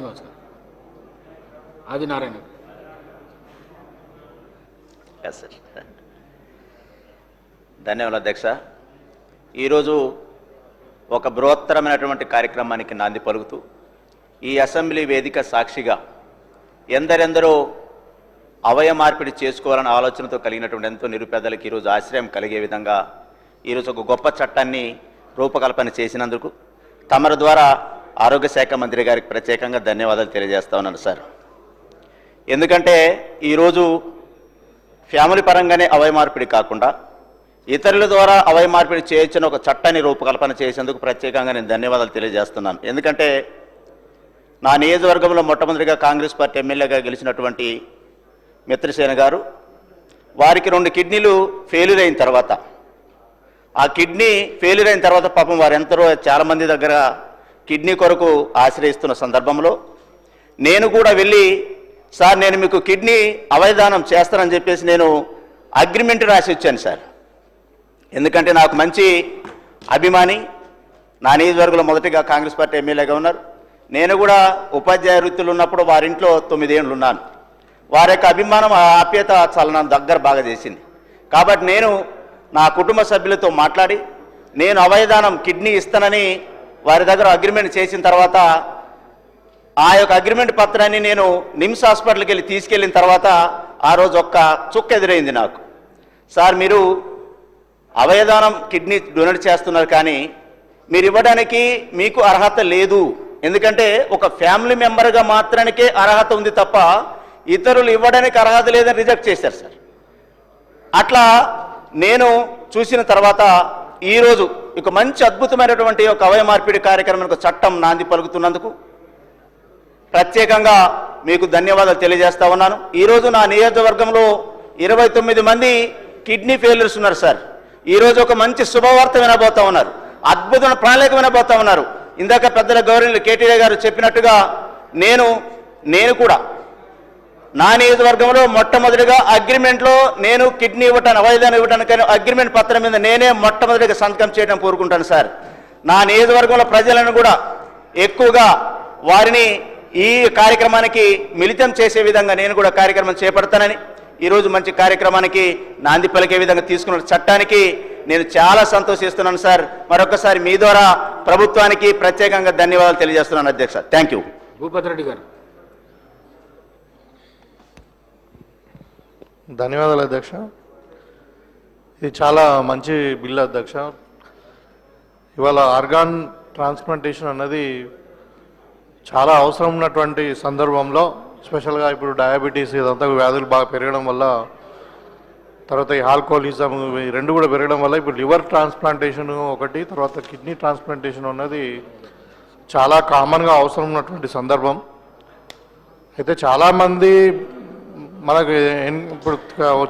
శ్రీనివాస్ గారు, ఆదినారాయణ గారు. ధన్యవాదాలు అధ్యక్ష. ఈరోజు ఒక బృహత్తరమైనటువంటి కార్యక్రమానికి నాంది పలుకుతూ ఈ అసెంబ్లీ వేదిక సాక్షిగా ఎందరెందరో అవయ మార్పిడి చేసుకోవాలన్న ఆలోచనతో కలిగినటువంటి ఎంతో నిరుపేదలకు ఈరోజు ఆశ్రయం కలిగే విధంగా ఈరోజు ఒక గొప్ప చట్టాన్ని రూపకల్పన చేసినందుకు తమరి ద్వారా ఆరోగ్య శాఖ మంత్రి గారికి ప్రత్యేకంగా ధన్యవాదాలు తెలియజేస్తా ఉన్నాను సార్. ఎందుకంటే ఈరోజు ఫ్యామిలీ పరంగానే అవయ మార్పిడి కాకుండా ఇతరుల ద్వారా అవయ మార్పిడి చేయొచ్చని ఒక చట్టాన్ని రూపకల్పన చేసేందుకు ప్రత్యేకంగా నేను ధన్యవాదాలు తెలియజేస్తున్నాను. ఎందుకంటే నా నియోజకవర్గంలో మొట్టమొదటిగా కాంగ్రెస్ పార్టీ ఎమ్మెల్యేగా గెలిచినటువంటి మిత్రసేన గారు, వారికి 2 కిడ్నీలు ఫెయిల్యూర్ అయిన తర్వాత, ఆ కిడ్నీ ఫెయిల్యూర్ అయిన తర్వాత పాపం వారు ఎంతరో చాలామంది దగ్గర కిడ్నీ కొరకు ఆశ్రయిస్తున్న సందర్భంలో నేను కూడా వెళ్ళి, సార్ నేను మీకు కిడ్నీ అవయదానం చేస్తానని చెప్పేసి నేను అగ్రిమెంట్ రాసి వచ్చాను సార్. ఎందుకంటే నాకు మంచి అభిమాని, నా నియోజకవర్గంలో మొదటిగా కాంగ్రెస్ పార్టీ ఎమ్మెల్యేగా ఉన్నారు. నేను కూడా ఉపాధ్యాయ వృత్తులు ఉన్నప్పుడు వారింట్లో 9 ఏళ్ళు ఉన్నాను. వారి యొక్క అభిమానం, ఆప్యాయత చాలా నా దగ్గర బాగా చేసింది. కాబట్టి నేను నా కుటుంబ సభ్యులతో మాట్లాడి నేను అవయదానం కిడ్నీ ఇస్తానని వారి దగ్గర అగ్రిమెంట్ చేసిన తర్వాత ఆ యొక్క అగ్రిమెంట్ పత్రాన్ని నేను నిమ్స్ హాస్పిటల్కి వెళ్ళి తీసుకెళ్ళిన తర్వాత ఆ రోజు ఒక్క చుక్క ఎదురైంది నాకు. సార్ మీరు అవయదానం కిడ్నీ డొనేట్ చేస్తున్నారు కానీ మీరు ఇవ్వడానికి మీకు అర్హత లేదు, ఎందుకంటే ఒక ఫ్యామిలీ మెంబర్గా మాత్రానికే అర్హత ఉంది తప్ప ఇతరులు ఇవ్వడానికి అర్హత లేదని రిజెక్ట్ చేశారు సార్. అట్లా నేను చూసిన తర్వాత ఈరోజు ఒక మంచి అద్భుతమైనటువంటి ఒక అవయ మార్పిడి కార్యక్రమానికి చట్టం నాంది పలుకుతున్నందుకు ప్రత్యేకంగా మీకు ధన్యవాదాలు తెలియజేస్తా ఉన్నాను. ఈరోజు నా నియోజకవర్గంలో 29 మంది కిడ్నీ ఫెయిల్యూర్స్ ఉన్నారు సార్. ఈరోజు ఒక మంచి శుభవార్త వినబోతా ఉన్నారు, అద్భుతమైన ప్రణాళిక వినబోతా ఉన్నారు. ఇందాక పెద్దల గౌరవనీయులు కేటీఆర్ గారు చెప్పినట్టుగా నేను కూడా నా నియోజకవర్గంలో మొట్టమొదటిగా అగ్రిమెంట్లో నేను కిడ్నీ ఇవ్వటాను, అవయదానం ఇవ్వటానికి అగ్రిమెంట్ పత్రం మీద నేనే మొట్టమొదటిగా సంతకం చేయడం కోరుకుంటాను సార్. నా నియోజకవర్గంలో ప్రజలను కూడా ఎక్కువగా వారిని ఈ కార్యక్రమానికి మిళితం చేసే విధంగా నేను కూడా కార్యక్రమం చేపడతానని, ఈరోజు మంచి కార్యక్రమానికి నాంది పలికే విధంగా తీసుకున్న చట్టానికి నేను చాలా సంతోషిస్తున్నాను సార్. మరొకసారి మీ ద్వారా ప్రభుత్వానికి ప్రత్యేకంగా ధన్యవాదాలు తెలియజేస్తున్నాను అధ్యక్ష. Thank you. భూపతి రెడ్డి గారు. ధన్యవాదాలు అధ్యక్ష. ఇది చాలా మంచి బిల్ అధ్యక్ష. ఇవాళ ఆర్గాన్ ట్రాన్స్ప్లాంటేషన్ అన్నది చాలా అవసరం ఉన్నటువంటి సందర్భంలో, స్పెషల్గా ఇప్పుడు డయాబెటీస్ ఇదంతా వ్యాధులు బాగా పెరగడం వల్ల, తర్వాత ఈ ఆల్కహాలిజం ఈ 2 కూడా పెరగడం వల్ల ఇప్పుడు లివర్ ట్రాన్స్ప్లాంటేషన్ ఒకటి, తర్వాత కిడ్నీ ట్రాన్స్ప్లాంటేషన్ అన్నది చాలా కామన్గా అవసరం ఉన్నటువంటి సందర్భం. అయితే చాలామంది మనకు ఇప్పుడు